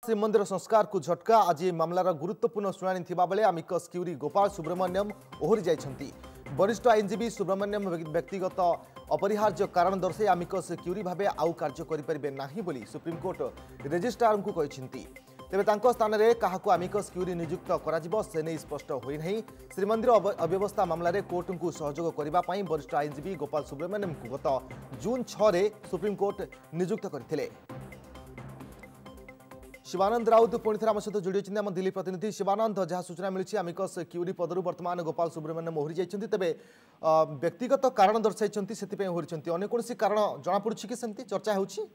श्रीमंदिर संस्कार को झटका आज मामलार गुरुत्वपूर्ण शुणाणी थिबा बेले आमिकस क्यूरी गोपाल सुब्रमण्यम ओहरी जाइछंती। वरिष्ठ आईनजीवी सुब्रमण्यम व्यक्तिगत अपरिहार्य कारण दर्शाई आमिकस क्यूरी भावे आउ कार्य करिपरिबे नाही बोली सुप्रीमकोर्ट रेजिस्ट्रार को कहिसेंती। तेबे तांको स्थान रे काहाकू आमिकस क्यूरी नियुक्त कराजिबो से नै स्पष्ट होई नाही। श्रीमंदिर अव्यवस्था मामला रे कोर्ट को सहयोग करिबा पई वरिष्ठ आईनजीवी गोपाल सुब्रमण्यम को गत जून 6 रे सुप्रीमकोर्ट नियुक्त करथिले। शिवानंद राउत पुणी थे आम सहित जोड़ी आम दिल्ली प्रतिनिधि शिवानंद जहाँ सूचना मिली आमिकस क्यूरी पदर वर्तमान गोपाल सुब्रमण्यम ओहरी जाइछंती। तेबे व्यक्तिगत कारण दर्शाई से ओहरी अन्य कौन कारण जमापड़ी कि सेमती चर्चा होछि।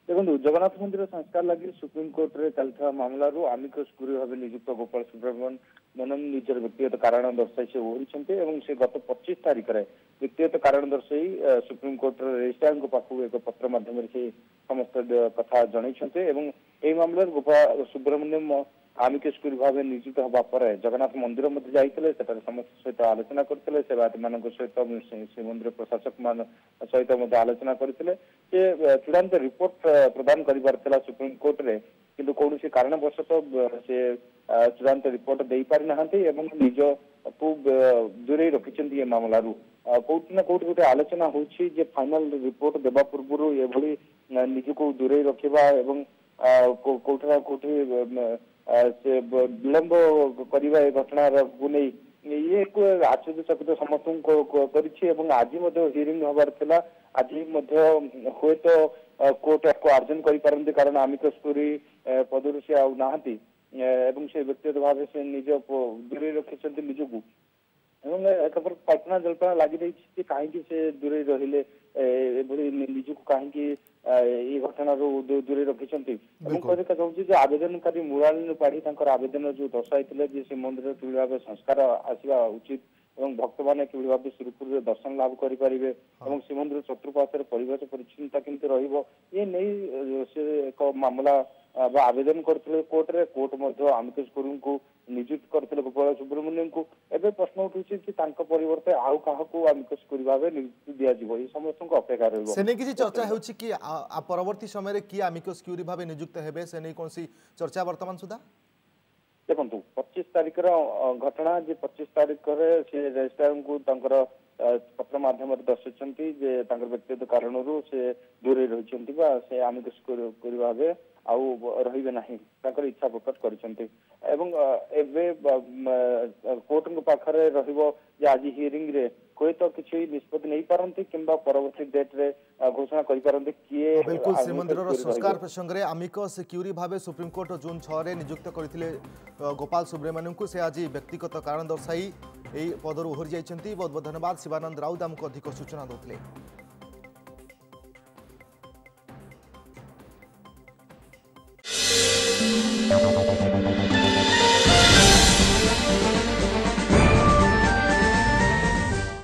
देखो जगन्नाथ मंदिर संस्कार लगी सुप्रीमकोर्ट रे चलता मामला आमिकस क्यूरी भाव नियुक्त गोपाल सुब्रमण्यम निजर व्यक्तिगत कारण दर्शाई से ओहरी से गत 25 तारिख में व्यक्तिगत कारण दर्शाई सुप्रीमकोर्ट रेजिस्ट्रार पाखु एक पत्र माध्यम से समस्त कथा जनई मामला गोपाल सुब्रमण्यम आमिकस क्यूरी भाव नियुक्त हवा पर जगन्नाथ मंदिर मध्य जाइए समस्त सहित आलोचना करते सेवायती मान सहित श्रीमंदिर प्रशासक मान सहित आलोचना करते चूड़ांत रिपोर्ट प्रदान कर सुप्रीमकोर्ट रे किंतु कौन कारणवशत से चूड़ांत रिपोर्ट दे पारि नाहंती एवं निज को दूरे रखिछंती ए मामलारू कोठी ना कोठी गोटे आलोचना होछि जे फाइनल रिपोर्ट देबा पूर्व एभली निज को दूरे रखिबा एवं कोठी ना कोठी से विलंब करवा घटना को नहीं ये आश्चर्यचकित समस्त कर आज हियरिंग हबार थिला आज हुए तो कोर्ट को अर्जन कर कारण आमिकस क्यूरी पदर से आउ नहांती से व्यक्तिगत भाव से निज दूरे रखिंट निजक कल्पना जल्पना लगी कहीं से दूरे रहिले निजक कहीं घटना दूरे रखिंट चाहूँ आवेदनकारी मुराली पाढ़ी आवेदन जो दर्शाई श्रीमंदिर कि भाव संस्कार आसवा उचित और भक्त मैंने कि भाव सुरखुरी दर्शन लाभ करेंगे श्रीमंदिर चतुर्पार्श्व परिवेश परिच्छन्नता केमती रही एक मामला आवेदन करते कोर्ट रे कोर्ट आमिकस क्यूरी को नियुक्त करते गोपाल सुब्रमण्यम को एवं प्रश्न उठू कि परिवर्ते आउ क्या आमिकस क्यूरी भाव नियुक्ति दिज्व ये समस्त अपेक्षा रही चर्चा होछि कि परवर्ती समय किए आमिकस क्यूरी भाव नियुक्त हेबे से नहीं कौन चर्चा वर्तमान सुधा देखो 25 तारिख घटना जे 25 तारिख से रेजिस्ट्रार को पत्र माध्यम दर्शाई व्यक्तिगत कारण से दूरे रही से आमिकस क्यूरी भाव आउ रही ना इच्छा प्रकट कर कोर्ट पाखे आज हियरिंग रे कोई तो किसी निष्पत्ति नहीं पारती कि परवर्ती डेट रे घोषणा करि किए बिल्कुल श्रीमंदिर संस्कार प्रसंग में आमिकस क्यूरी भाव सुप्रीमकोर्ट जून 6 रे नियुक्त करथिले गोपाल सुब्रमण्यम को से आज व्यक्तिगत कारण दर्शाई पदर ओहरी जाइछंती। बहुत बहुत धन्यवाद शिवानंद राउत आमको अधिक सूचना देते।